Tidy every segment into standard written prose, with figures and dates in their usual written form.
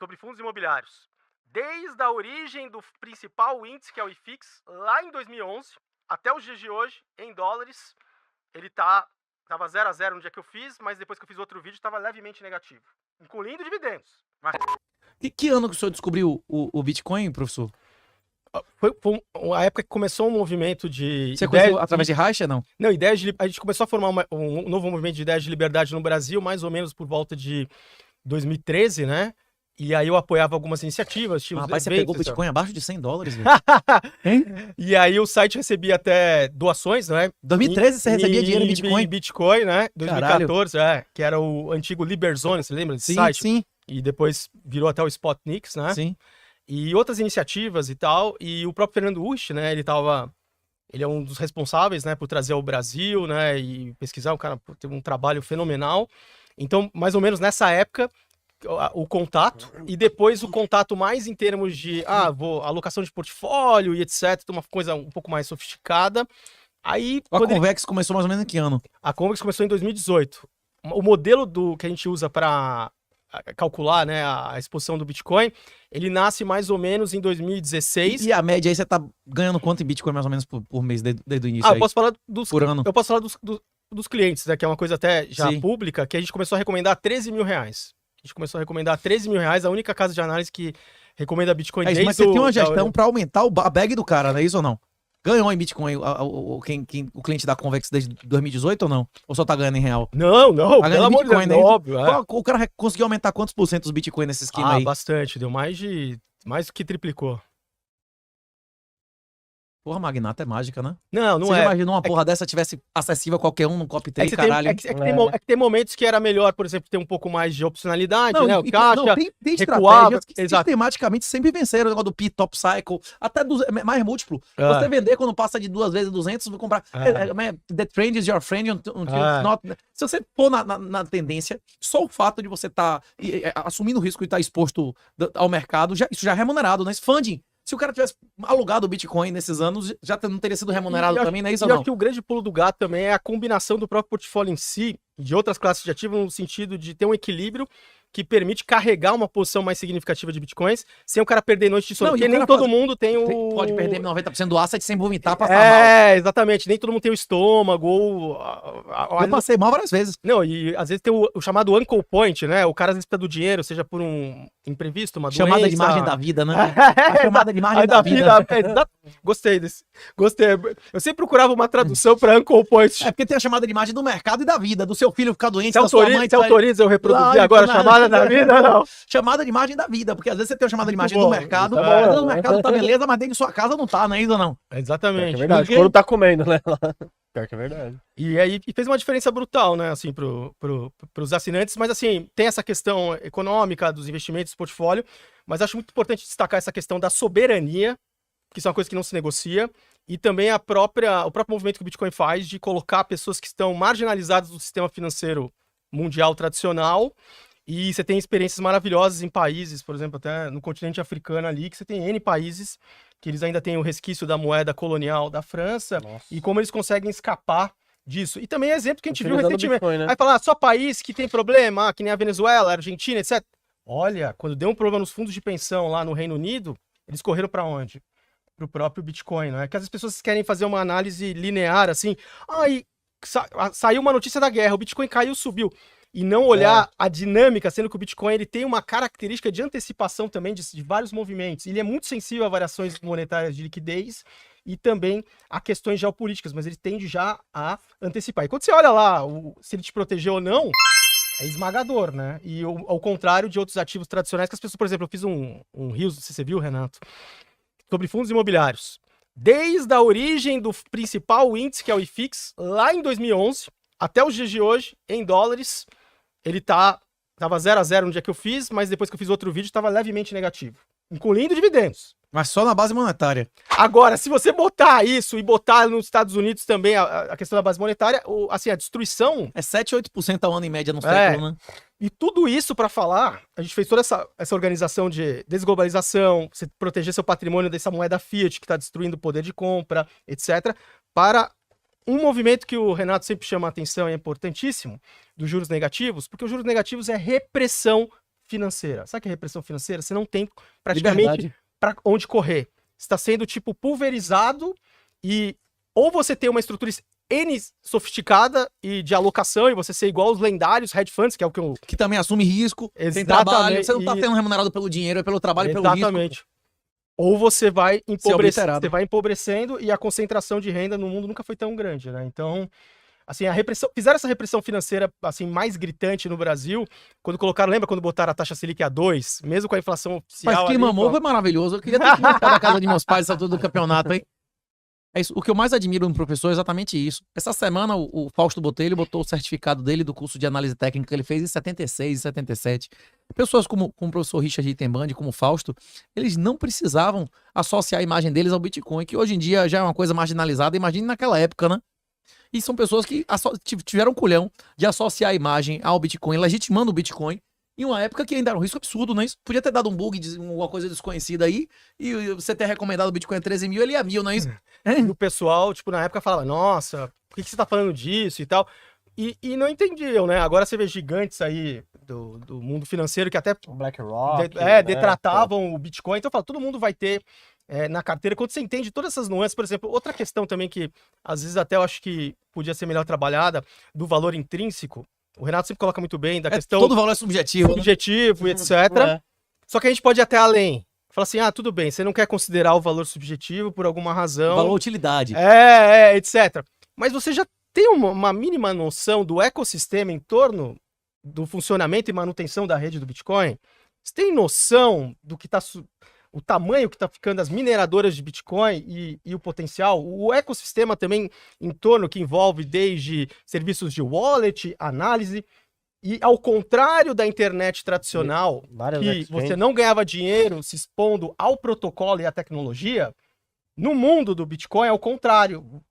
sobre fundos imobiliários. Desde a origem do principal índice, que é o IFIX, lá em 2011, até os dias de hoje, em dólares, ele tava 0 a 0 no dia que eu fiz, mas depois que eu fiz outro vídeo, estava levemente negativo, incluindo dividendos. Que ano que o senhor descobriu o Bitcoin, professor? Foi a época que começou um movimento de... Você conheceu através de Raixa, não? Não, a gente começou a formar um novo movimento de ideias de liberdade no Brasil, mais ou menos por volta de 2013, né? E aí eu apoiava algumas iniciativas. Rapaz, você pegou o Bitcoin abaixo de $100, velho. Hein? E aí o site recebia até doações, né? 2013 você recebia dinheiro em Bitcoin? Bitcoin, né? 2014, que era o antigo Liberzone, você lembra desse site? Sim. E depois virou até o Spotnix, né? Sim. E outras iniciativas e tal. E o próprio Fernando Usch, né? Ele é um dos responsáveis, né, por trazer ao Brasil, né, e pesquisar, o cara teve um trabalho fenomenal. Então, mais ou menos nessa época, o contato, e depois o contato mais em termos de, alocação de portfólio e etc, uma coisa um pouco mais sofisticada. Aí, a Convex começou mais ou menos em que ano? A Convex começou em 2018. O modelo que a gente usa para calcular, né, a exposição do Bitcoin, ele nasce mais ou menos em 2016. E a média aí, você tá ganhando quanto em Bitcoin mais ou menos por mês, desde o início eu posso falar por ano? Eu posso falar dos clientes, né, que é uma coisa até já pública, que a gente começou a recomendar R$13 mil. A gente começou a recomendar R$13 mil, a única casa de análise que recomenda Bitcoin desde mas você tem uma gestão para aumentar a bag do cara, não é isso ou não? Ganhou em Bitcoin o cliente da Convex desde 2018 ou não? Ou só tá ganhando em real? Não, tá ganhando em Bitcoin, né? Óbvio. O cara conseguiu aumentar quantos por cento dos Bitcoin nesse esquema aí? Bastante. Deu mais do que triplicou. Porra, Magnata é mágica, né? Não Você já imaginou uma porra dessa tivesse acessível a qualquer um no copy trade, caralho? Tem momentos que era melhor, por exemplo, ter um pouco mais de opcionalidade, né? O caixa, tem recuava, estratégias que sistematicamente sempre venceram. O negócio do P top cycle, até mais múltiplo. Você vender quando passa de 2 vezes 200, vou comprar. The trend is your friend until not... Se você for na tendência, só o fato de você estar assumindo o risco de estar exposto ao mercado, isso já é remunerado, né? Esse funding. Se o cara tivesse alugado o Bitcoin nesses anos, já não teria sido remunerado também, não é isso ou não? Eu acho que o grande pulo do gato também é a combinação do próprio portfólio em si, de outras classes de ativo, no sentido de ter um equilíbrio que permite carregar uma posição mais significativa de Bitcoins, sem o cara perder noite de sono, porque nem todo mundo tem o... Pode perder 90% do asset sem vomitar, passar mal. Exatamente, nem todo mundo tem o estômago, ou... Eu passei mal várias vezes. Não, e às vezes tem o chamado uncle point, né? O cara às vezes precisa do dinheiro, seja por um imprevisto, uma doença... Chamada de margem da vida, né? A chamada de margem da vida. Gostei desse. Gostei. Eu sempre procurava uma tradução para uncle point. É porque tem a chamada de margem do mercado e da vida, do seu filho ficar doente, da sua mãe... Você autoriza eu reproduzir agora a chamada da vida, não? Chamada de margem da vida, porque às vezes você tem uma chamada de margem do mercado, o mercado tá beleza, mas dentro de sua casa não tá, não é isso ou não? Exatamente. É verdade, quando tá comendo, né? Pior que é verdade. E aí fez uma diferença brutal, né, assim, pros assinantes, mas assim, tem essa questão econômica dos investimentos, portfólio, mas acho muito importante destacar essa questão da soberania, que isso é uma coisa que não se negocia, e também o próprio movimento que o Bitcoin faz de colocar pessoas que estão marginalizadas do sistema financeiro mundial tradicional. E você tem experiências maravilhosas em países, por exemplo, até no continente africano ali, que você tem N países que eles ainda têm o resquício da moeda colonial da França. Nossa. E como eles conseguem escapar disso. E também é exemplo que a gente viu recentemente. Bitcoin, né? Aí falar, só país que tem problema, que nem a Venezuela, a Argentina, etc. Olha, quando deu um problema nos fundos de pensão lá no Reino Unido, eles correram para onde? Para o próprio Bitcoin, né? Que as pessoas querem fazer uma análise linear, assim, saiu uma notícia da guerra, o Bitcoin caiu, subiu. E não olhar a dinâmica, sendo que o Bitcoin ele tem uma característica de antecipação também de vários movimentos. Ele é muito sensível a variações monetárias de liquidez e também a questões geopolíticas, mas ele tende já a antecipar. E quando você olha lá se ele te protegeu ou não, é esmagador, né? E ao contrário de outros ativos tradicionais, que as pessoas, por exemplo, eu fiz um Rios, você viu, Renato, sobre fundos imobiliários. Desde a origem do principal índice, que é o IFIX, lá em 2011, até os dias de hoje, em dólares... Ele tava 0 a 0 no dia que eu fiz, mas depois que eu fiz outro vídeo, estava levemente negativo. Incluindo dividendos. Mas só na base monetária. Agora, se você botar isso e botar nos Estados Unidos também a questão da base monetária, assim, a destruição... É 7, 8% ao ano em média no século, né? E tudo isso para falar, a gente fez toda essa organização de desglobalização, você proteger seu patrimônio dessa moeda fiat que está destruindo o poder de compra, etc., para... Um movimento que o Renato sempre chama a atenção e é importantíssimo, dos juros negativos, porque os juros negativos é repressão financeira. Sabe o que é repressão financeira? Você não tem praticamente para onde correr. Você está sendo, tipo, pulverizado e ou você tem uma estrutura sofisticada e de alocação e você ser igual aos lendários hedge funds, que é o que eu... Que também assume risco, tem trabalho. Você não tá sendo remunerado pelo dinheiro, é pelo trabalho e pelo risco. Exatamente. Ou você vai empobrecendo e a concentração de renda no mundo nunca foi tão grande, né? Então, assim, fizeram essa repressão financeira, assim, mais gritante no Brasil, quando colocaram, lembra quando botaram a taxa Selic a 2, mesmo com a inflação oficial... Mas quem mamou foi maravilhoso, eu queria ter ficado na casa de meus pais essa altura do campeonato, hein? É isso. O que eu mais admiro no professor é exatamente isso. Essa semana o Fausto Botelho botou o certificado dele do curso de análise técnica que ele fez em 76 e 77. Pessoas como o professor Richard Itenband, como o Fausto, eles não precisavam associar a imagem deles ao Bitcoin, que hoje em dia já é uma coisa marginalizada, imagine naquela época, né? E são pessoas que tiveram culhão de associar a imagem ao Bitcoin, legitimando o Bitcoin, em uma época que ainda era um risco absurdo, né? Isso podia ter dado um bug, alguma coisa desconhecida aí, e você ter recomendado o Bitcoin a 13 mil, ele ia 1.000, não é isso? E o pessoal, tipo, na época falava, nossa, por que você tá falando disso e tal? E não entendiam, né? Agora você vê gigantes aí do mundo financeiro que até BlackRock, detratavam o Bitcoin. Então, eu falo, todo mundo vai ter na carteira. Quando você entende todas essas nuances, por exemplo, outra questão também que às vezes até eu acho que podia ser melhor trabalhada, do valor intrínseco. O Renato sempre coloca muito bem da questão... Todo valor é subjetivo. Subjetivo, etc. Só que a gente pode ir até além. Fala assim, tudo bem, você não quer considerar o valor subjetivo por alguma razão. Valor utilidade. Etc. Mas você já tem uma mínima noção do ecossistema em torno do funcionamento e manutenção da rede do Bitcoin? Você tem noção do que tá... O tamanho que está ficando as mineradoras de Bitcoin e o potencial, o ecossistema também em torno, que envolve desde serviços de wallet, análise, e ao contrário da internet tradicional, que você não ganhava dinheiro se expondo ao protocolo e à tecnologia, no mundo do Bitcoin é o contrário.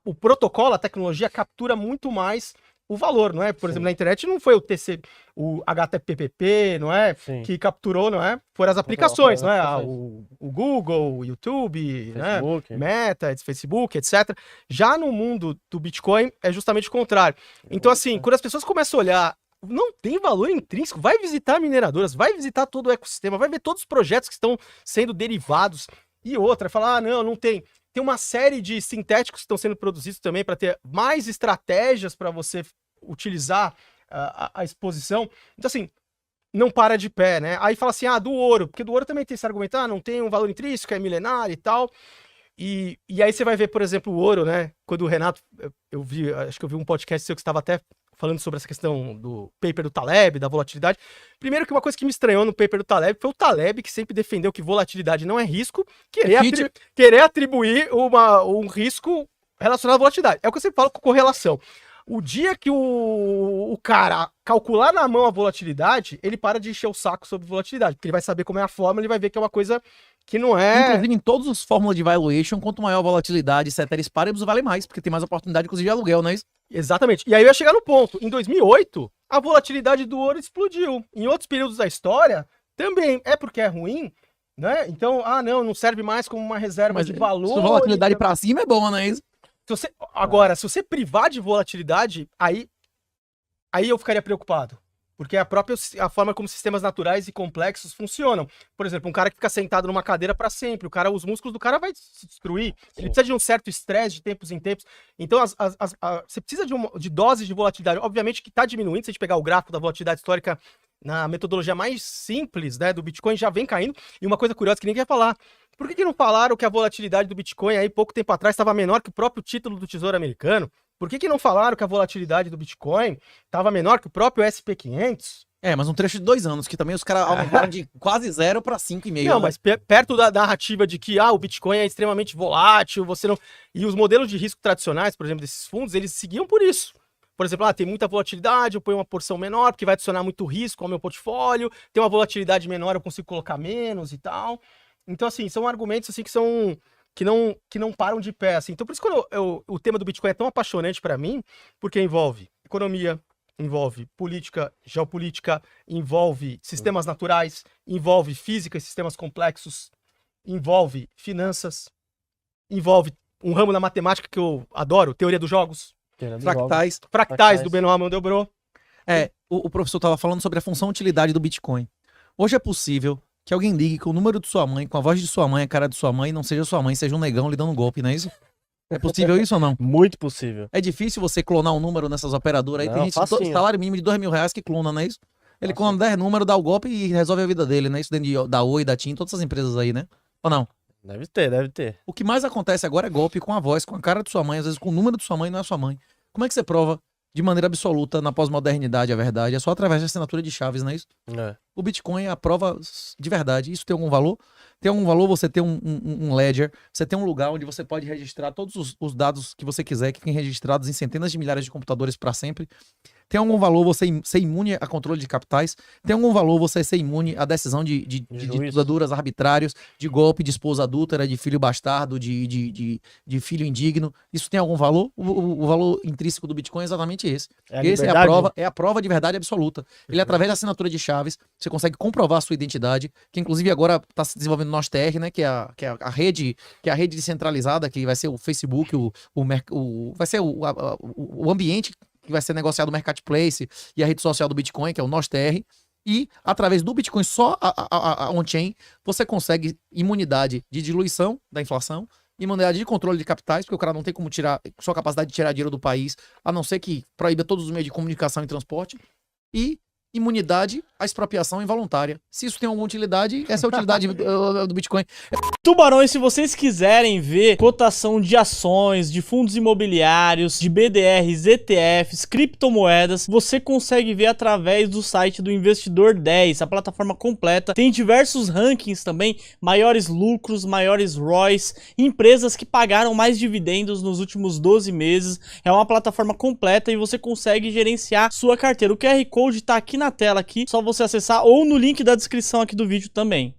O protocolo, a tecnologia captura muito mais o valor, não é? Por exemplo, na internet não foi o HTTP, não é? Sim. Que capturou, não é? Foram as aplicações, não é? O Google, o YouTube, Facebook, né? Meta, Facebook, etc. Já no mundo do Bitcoin é justamente o contrário. Então, assim, quando as pessoas começam a olhar, não tem valor intrínseco, vai visitar mineradoras, vai visitar todo o ecossistema, vai ver todos os projetos que estão sendo derivados. E outra, falar, não tem. Tem uma série de sintéticos que estão sendo produzidos também para ter mais estratégias para você utilizar a exposição. Então, assim, não para de pé, né? Aí fala assim, do ouro, porque do ouro também tem esse argumento, não tem um valor intrínseco, é milenário e tal. E aí você vai ver, por exemplo, o ouro, né? Quando o Renato, acho que eu vi um podcast seu que estava até falando sobre essa questão do paper do Taleb, da volatilidade. Primeiro que uma coisa que me estranhou no paper do Taleb foi o Taleb, que sempre defendeu que volatilidade não é risco, querer atribuir um risco relacionado à volatilidade. É o que eu sempre falo com correlação. O dia que o cara calcular na mão a volatilidade, ele para de encher o saco sobre volatilidade, porque ele vai saber como é a fórmula, ele vai ver que é uma coisa que não é... Inclusive, em todos os fórmulas de valuation, quanto maior a volatilidade, ceteris paribus vale mais, porque tem mais oportunidade, inclusive, de aluguel, não é isso? Exatamente. E aí eu ia chegar no ponto. Em 2008, a volatilidade do ouro explodiu. Em outros períodos da história, também. É porque é ruim, né? Então, não serve mais como uma reserva de valor. Se a volatilidade pra cima é boa, não é isso? Agora, se você privar de volatilidade, aí eu ficaria preocupado. Porque a forma como sistemas naturais e complexos funcionam. Por exemplo, um cara que fica sentado numa cadeira para sempre, os músculos do cara vai se destruir. Ele precisa de um certo estresse de tempos em tempos. Então, você precisa de doses de volatilidade. Obviamente que está diminuindo, se a gente pegar o gráfico da volatilidade histórica na metodologia mais simples, né, do Bitcoin, já vem caindo. E uma coisa curiosa que ninguém quer falar. Por que não falaram que a volatilidade do Bitcoin aí pouco tempo atrás estava menor que o próprio título do Tesouro Americano? Por que não falaram que a volatilidade do Bitcoin estava menor que o próprio SP500? Mas um trecho de 2 anos, que também os caras aumentaram de quase 0 para 5,5. Não, mas perto da narrativa de que o Bitcoin é extremamente volátil, você não... E os modelos de risco tradicionais, por exemplo, desses fundos, eles seguiam por isso. Por exemplo, tem muita volatilidade, eu ponho uma porção menor, porque vai adicionar muito risco ao meu portfólio, tem uma volatilidade menor, eu consigo colocar menos e tal. Então, assim, são argumentos assim, que não param de pé. Assim. Então, por isso que o tema do Bitcoin é tão apaixonante para mim, porque envolve economia, envolve política, geopolítica, envolve sistemas naturais, envolve física e sistemas complexos, envolve finanças, envolve um ramo da matemática que eu adoro, teoria dos jogos, fractais do Benoît Mandelbrot. O professor estava falando sobre a função utilidade do Bitcoin. Hoje é possível que alguém ligue com o número de sua mãe, com a voz de sua mãe, a cara de sua mãe, e não seja sua mãe, seja um negão lhe dando um golpe, não é isso? É possível isso ou não? Muito possível. É difícil você clonar um número nessas operadoras aí. Não, Tem gente com salário mínimo de R$2.000 que clona, não é isso? Ele clona 10 números, dá o golpe e resolve a vida dele, né? Isso dentro da Oi, da TIM, todas essas empresas aí, né? Ou não? Deve ter. O que mais acontece agora é golpe com a voz, com a cara de sua mãe, às vezes com o número de sua mãe, não é sua mãe. Como é que você prova de maneira absoluta na pós-modernidade a verdade? É só através da assinatura de chaves, não é isso? O Bitcoin é a prova de verdade. Isso tem algum valor? Tem algum valor você ter um ledger, você ter um lugar onde você pode registrar todos os dados que você quiser, que fiquem registrados em centenas de milhares de computadores para sempre. Tem algum valor você ser imune a controle de capitais? Tem algum valor você ser imune à decisão de ditaduras arbitrários, de golpe de esposa adúltera, de filho bastardo, de filho indigno? Isso tem algum valor? O valor intrínseco do Bitcoin é exatamente esse. Esse é a prova de verdade absoluta. Ele, através da assinatura de chaves, você consegue comprovar a sua identidade, que inclusive agora está se desenvolvendo no NosTR, né? Que é a rede descentralizada, que vai ser o Facebook, vai ser o ambiente que vai ser negociado o Marketplace e a rede social do Bitcoin, que é o NosTR. E, através do Bitcoin, só a on-chain, você consegue imunidade de diluição da inflação, imunidade de controle de capitais, porque o cara não tem como tirar sua capacidade de tirar dinheiro do país, a não ser que proíba todos os meios de comunicação e transporte, e imunidade à expropriação involuntária. Se isso tem alguma utilidade, essa é a utilidade do Bitcoin. Tubarões, se vocês quiserem ver cotação de ações, de fundos imobiliários, de BDRs, ETFs, criptomoedas, você consegue ver através do site do Investidor 10, a plataforma completa. Tem diversos rankings também, maiores lucros, maiores ROIs, empresas que pagaram mais dividendos nos últimos 12 meses. É uma plataforma completa e você consegue gerenciar sua carteira. O QR Code está aqui na tela, aqui, só você acessar ou no link da descrição aqui do vídeo também.